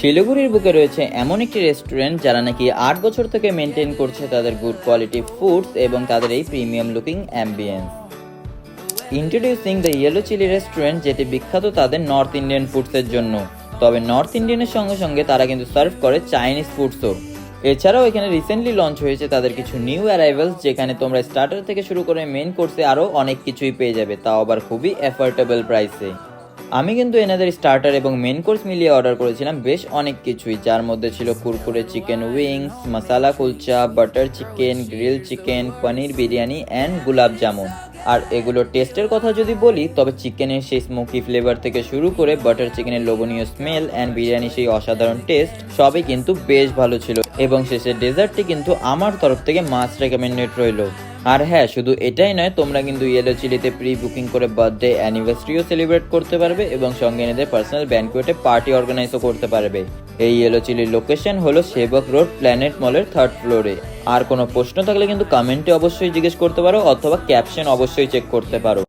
শিলিগুড়ির বুকে রয়েছে এমন একটি রেস্টুরেন্ট যারা নাকি 8 বছর থেকে মেনটেন করছে তাদের গুড কোয়ালিটি ফুডস এবং তাদের এই premium looking ambience. Introducing the yellow chilli restaurant, যেটি বিখ্যাত তাদের নর্থ ইন্ডিয়ান ফুডসের জন্য। তবে নর্থ ইন্ডিয়ানের সঙ্গে সঙ্গে তারা কিন্তু সার্ভ করে চাইনিজ ফুডসও। এছাড়াও এখানে রিসেন্টলি লঞ্চ হয়েছে তাদের কিছু নিউ অ্যারাইভালস, যেখানে তোমরা স্টার্টার থেকে শুরু করে মেন কোর্সে আরও অনেক কিছুই পেয়ে যাবে, তাও আবার খুবই অ্যাফোর্ডেবল প্রাইসে। আমি কিন্তু এনাদের স্টার্টার এবং মেন কোর্স মিলিয়ে অর্ডার করেছিলাম বেশ অনেক কিছুই, যার মধ্যে ছিল কুরকুরে chicken wings, masala kulcha, butter chicken, grill chicken, paneer biryani and gulab jamun. আর এগুলোর টেস্টের কথা যদি বলি, তবে চিকেনের সেই স্মোকি ফ্লেভার থেকে শুরু করে বাটার চিকেনের লোভনীয় স্মেল অ্যান্ড বিরিয়ানি সেই অসাধারণ টেস্ট, সবই কিন্তু বেশ ভালো ছিল। এবং শেষের ডেজার্টটি কিন্তু আমার তরফ থেকে মাস্ট রেকমেন্ডেড রইল। আর হ্যাঁ, শুধু এটাই নয়, তোমরা কিন্তু ইয়েলো চিলিতে প্রি বুকিং করে বার্থডে অ্যানিভার্সারিও সেলিব্রেট করতে পারবে এবং সঙ্গে নিজেদের পার্সোনাল ব্যানকুয়েটে পার্টি অর্গানাইজও করতে পারবে। এই ইয়েলো চিলির লোকেশন হলো সেবক রোড, প্ল্যানেট মলের 3rd ফ্লোরে। আর কোনো প্রশ্ন থাকলে কিন্তু কমেন্টে অবশ্যই জিজ্ঞেস করতে পারো অথবা ক্যাপশন অবশ্যই চেক করতে পারো।